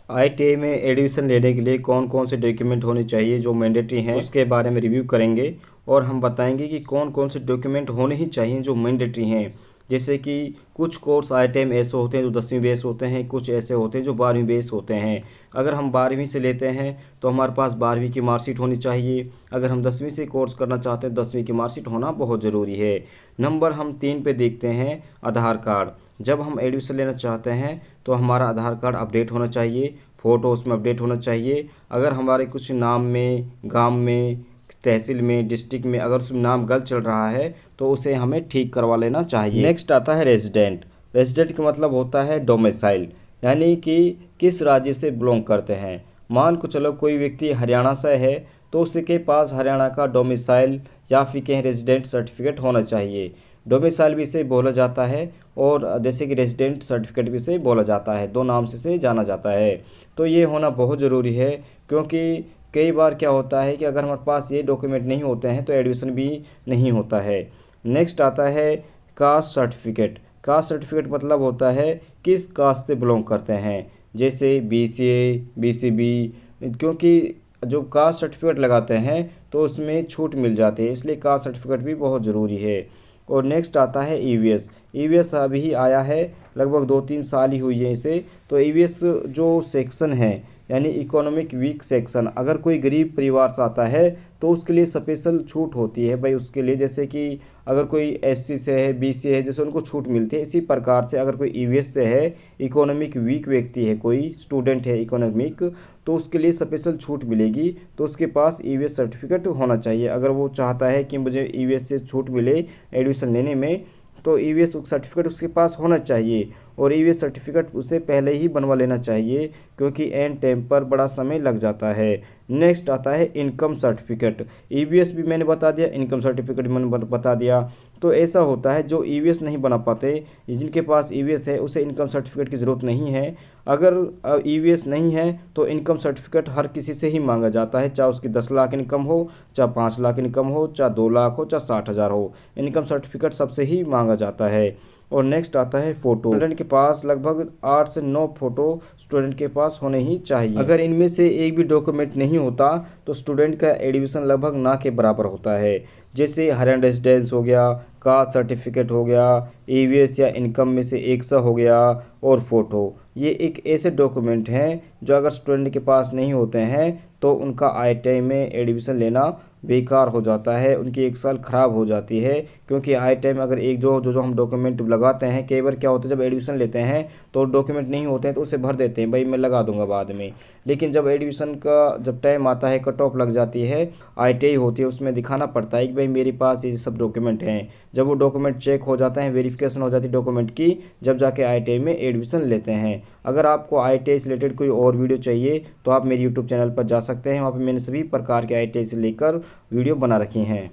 IIT में admission लेने के लिए कौन कौन से डॉक्यूमेंट होने चाहिए जो मैंडेटरी हैं उसके बारे में रिव्यू करेंगे और हम बताएंगे कि कौन कौन से डॉक्यूमेंट होने ही चाहिए जो मैंडेटरी हैं। जैसे कि कुछ कोर्स IIT में ऐसे होते हैं जो 10वीं बेस होते हैं, कुछ ऐसे होते हैं जो 12वीं बेस होते हैं। अगर हम 12वीं से लेते हैं तो हमारे पास 12वीं की मार्कशीट होनी चाहिए। अगर हम 10वीं से कोर्स करना चाहते हैं तो 10वीं की मार्कशीट होना बहुत ज़रूरी है। नंबर हम 3 पे देखते हैं, आधार कार्ड। जब हम एडमिशन लेना चाहते हैं तो हमारा आधार कार्ड अपडेट होना चाहिए, फ़ोटो उसमें अपडेट होना चाहिए। अगर हमारे कुछ नाम में, गांव में, तहसील में, डिस्ट्रिक्ट में अगर उसमें नाम गलत चल रहा है तो उसे हमें ठीक करवा लेना चाहिए। नेक्स्ट आता है रेजिडेंट। रेजिडेंट का मतलब होता है डोमिसाइल, यानी कि किस राज्य से बिलोंग करते हैं। मान को चलो कोई व्यक्ति हरियाणा से है तो उसके पास हरियाणा का डोमिसाइल या फिर कहीं रेजिडेंट सर्टिफिकेट होना चाहिए। डोमिसाइल भी इसे बोला जाता है और जैसे कि रेजिडेंट सर्टिफिकेट भी इसे बोला जाता है, दो नाम से इसे जाना जाता है। तो ये होना बहुत ज़रूरी है, क्योंकि कई बार क्या होता है कि अगर हमारे पास ये डॉक्यूमेंट नहीं होते हैं तो एडमिशन भी नहीं होता है। नेक्स्ट आता है कास्ट सर्टिफिकेट। कास्ट सर्टिफिकेट मतलब होता है किस कास्ट से बिलोंग करते हैं, जैसे BCA, BCB। क्योंकि जो कास्ट सर्टिफिकेट लगाते हैं तो उसमें छूट मिल जाती है, इसलिए कास्ट सर्टिफिकेट भी बहुत ज़रूरी है। और नेक्स्ट आता है EVS। EVS अभी ही आया है, लगभग 2-3 साल ही हुई है इसे। तो EVS जो सेक्शन है यानी इकोनॉमिक वीक सेक्शन, अगर कोई गरीब परिवार से आता है तो उसके लिए स्पेशल छूट होती है भाई उसके लिए। जैसे कि अगर कोई SC से है, BC है, जैसे उनको छूट मिलती है, इसी प्रकार से अगर कोई EVS से है, इकोनॉमिक वीक व्यक्ति है, कोई स्टूडेंट है इकोनॉमिक, तो उसके लिए स्पेशल छूट मिलेगी। तो उसके पास EVS सर्टिफिकेट होना चाहिए। अगर वो चाहता है कि मुझे EVS से छूट मिले एडमिशन लेने में तो EVS सर्टिफिकेट उसके पास होना चाहिए। और EVS सर्टिफिकेट उसे पहले ही बनवा लेना चाहिए, क्योंकि एंड टाइम पर बड़ा समय लग जाता है। नेक्स्ट आता है इनकम सर्टिफिकेट। EVS भी मैंने बता दिया, इनकम सर्टिफिकेट भी मैंने बता दिया। तो ऐसा होता है जो EVS नहीं बना पाते, जिनके पास EVS है उसे इनकम सर्टिफिकेट की ज़रूरत नहीं है। अगर EVS नहीं है तो इनकम सर्टिफिकेट हर किसी से ही मांगा जाता है, चाहे उसकी 10 लाख इनकम हो, चाहे 5 लाख इनकम हो, चाहे 2 लाख हो, चाहे 60,000 हो, इनकम सर्टिफिकेट सबसे ही मांगा जाता है। और नेक्स्ट आता है फ़ोटो। स्टूडेंट के पास लगभग 8 से 9 फ़ोटो स्टूडेंट के पास होने ही चाहिए। अगर इनमें से एक भी डॉक्यूमेंट नहीं होता तो स्टूडेंट का एडमिशन लगभग ना के बराबर होता है। जैसे हरियाणा रेजिडेंस हो गया, कास्ट सर्टिफिकेट हो गया, EVS या इनकम में से एक सा हो गया, और फ़ोटो। ये एक ऐसे डॉक्यूमेंट हैं जो अगर स्टूडेंट के पास नहीं होते हैं तो उनका IIT में एडमिशन लेना बेकार हो जाता है, उनकी 1 साल ख़राब हो जाती है। क्योंकि IIT में अगर एक जो हम डॉक्यूमेंट लगाते हैं, कई बार क्या होता है जब एडमिशन लेते हैं तो डॉक्यूमेंट नहीं होते हैं तो उसे भर देते हैं, भाई मैं लगा दूंगा बाद में। लेकिन जब एडमिशन का जब टाइम आता है, कट ऑफ लग जाती है, IIT होती है, उसमें दिखाना पड़ता है कि भाई मेरे पास ये सब डॉक्यूमेंट हैं। जब वो डॉक्यूमेंट चेक हो जाते हैं, वेरिफिकेशन हो जाती है डॉक्यूमेंट की, जब जाके IIT में एडमिशन लेते हैं। अगर आपको IIT से रिलेटेड कोई और वीडियो चाहिए तो आप मेरे YouTube चैनल पर जा सकते हैं, वहाँ पर मैंने सभी प्रकार के IIT से लेकर वीडियो बना रखी हैं।